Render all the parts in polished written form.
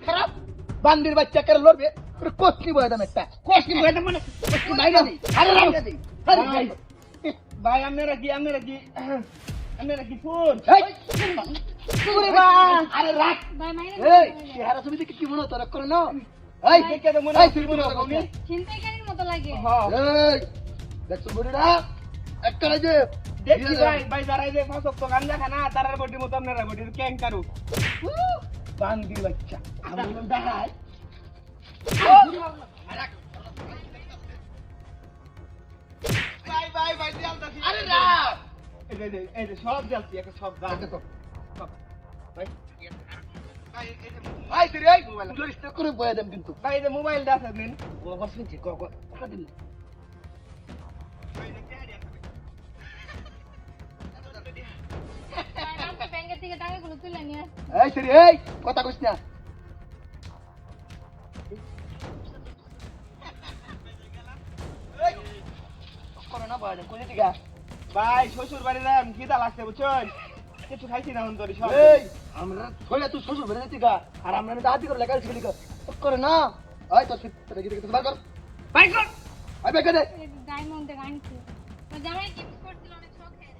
খারাপ বান্দির বাচ্চা করে লড়বে কোচনি বয়দাম একটা কোচনি বয়দাম মানে কোচনি বাইরে নেই আরে ভাই ভাই আপনারা কি ফোন তুই ভাই আরে রাখ ভাই মাইরে এই চেহারা তুমি দেখি কি মনে হতো রাখ করে না এই দেখে তো মনে এই হয় তুই মনে হতো উনি ছিনতাইকারীর মতো লাগে হ্যাঁ এই দেখছো বড়িরা একটা যে দেখছি ভাই যারা এই যে ফসক তো গাঞ্জা খানা তারার বডির মতো আপনারা বডির ক্যাং কারু বান্দির বাচ্চা আমি বললাম দেখাই ভাই দিয়ালতাছি আরে রাখ এই যে সব দিয়ালছি একটা সব দাম দেখো ভাই ভাই তুই এই লড়িস না করে বয়দাম কিন্তু ভাই এই যে মোবাইলটা আছে নিন ও বসিনছি ক দিন ভাই আপনি ব্যাংকের থেকে টাকাগুলো তুলে নিয়ে এই সরি এই কথা কইছ না করো না বয়দাম কোন দিকে ভাই শ্বশুর বাড়ি যাম খিদা লাগছে বুঝছেন কিছু খাইছি না অন্তরি সব এই আমরা কইলা তুই শ্বশুর বেরে দিতি গা আর আমরা দাদি করে লেখা শিখলি করে না আয় তো তোর গিয়ে কিছু বার কর ভাই কর আই বেকে দে ডায়মন্ড থেকে আনছি তো জামাই গিফট করছিল অনেক শখের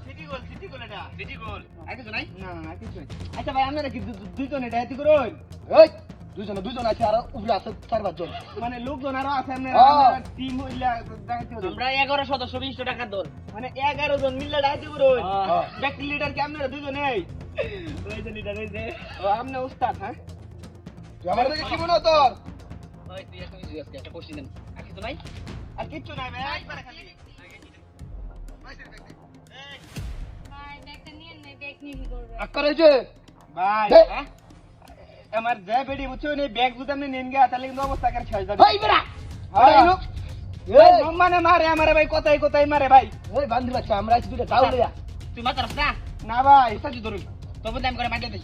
সিটি গোল এটা সিটি গোল আর কিছু নাই না কিছু নাই আচ্ছা ভাই আপনারা কি দুইজন এটা হেতি করুন এই দুজন আছে আর উপরে আছে 4-5 জন মানে লোকজন আরো আছে হ্যাঁ। আপনারা টিম হইলা দাঁড়াইতে হবে আমরা 11 সদস্য 20 টাকা দল মানে 11 জন মিললে দাঁড়াইতে করুন হ্যাঁ। ব্যক্তি লিডার কি আপনারা দুজনেই ওই যে লিডার ওই যে ও আপনি উস্তাদ হ্যাঁ তুই আমার দেখে কি মনে হয় তোর ওই তুই একটা মিউজিক আজকে একটা কোশ্চেন দেন আর কিছু নাই আর কিচ্ছু নাই ভাই একবারে খালি ভাই ব্যাগটা নিয়ে নেই ব্যাগ নিয়ে কি করবে আকারে যে ভাই দে। হ্যাঁ? আমার যে বেডি বুঝছো নি ব্যাগ যদি আপনি নেন গিয়া তাহলে কিন্তু অবস্থা করে ছেড়ে যাবে এই বেরা হ্যাঁ। এই লোক এই এই মানে মারে আমারে ভাই কোথায় মারে ভাই এই বান্দির বাচ্চা আমরা আজ দুইটা দাও লইয়া তুই মাথা রাখ না না ভাই সাজি ধরুন তবে দাম করে মাইতে দেই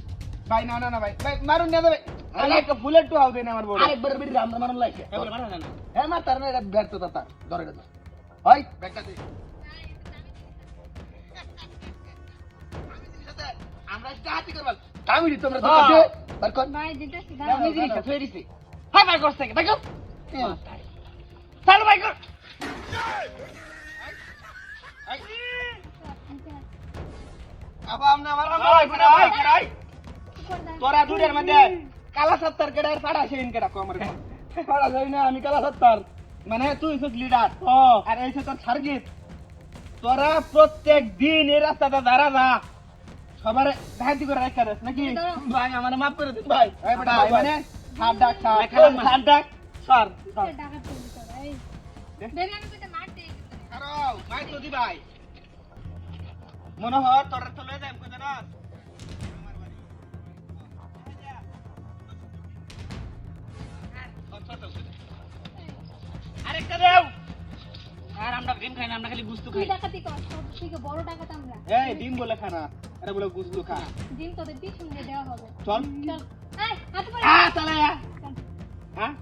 ভাই না ভাই ভাই মারুন না ভাই আরে একটা বুলেট টু হাউ দেন আমার বড় আরেকবার বেরি আমরা মারন লাইছে এ বলে মারা না হ্যাঁ মা তার না এটা ব্যর্থ তা ধরে দে ওই ব্যাগটা দে আমরা স্টার্ট করবাল কামিনি তোমরা তো দে বার কর ভাই দিতেছি আমি জিনিসটা থই দিছি হাই বাই করছ থেকে দেখো চালু বাই কর আবা আমনা মারা ভাই ভাই তোরা দুধের মধ্যে কালা সত্তর কেডার পাড়া সেইন কেডা কো আমার পাড়া যাই না আমি কালা সত্তর মানে তুই হইছিস লিডার ও আর এই তোর সার্গিত তোরা প্রত্যেক দিন এই রাস্তাটা দাঁড়া যা সবার ধাঁতি করে রাখা দেস নাকি ভাই আমার মাফ করে দিন ভাই এই বেটা মানে হাত ডাক হাত ডাক স্যার টাকা তুলি তোরা এই বেবি আমি তোকে মারতে আরো ভাই তো দি ভাই মনে হয় তোর তো লয়ে যাম কই জানাস আরেকটা দেও আর আমরা ডিম খাই না আমরা খালি গুস্তু তুই খাই ডাকাতি কর সব থেকে বড় ডাকাত আমরা এই ডিম বলে খানা এটা বলে গুস্তু খা দিন তোদের পিছনে দেওয়া হবে চল চল এই হাত পরে চলে চল। হ্যাঁ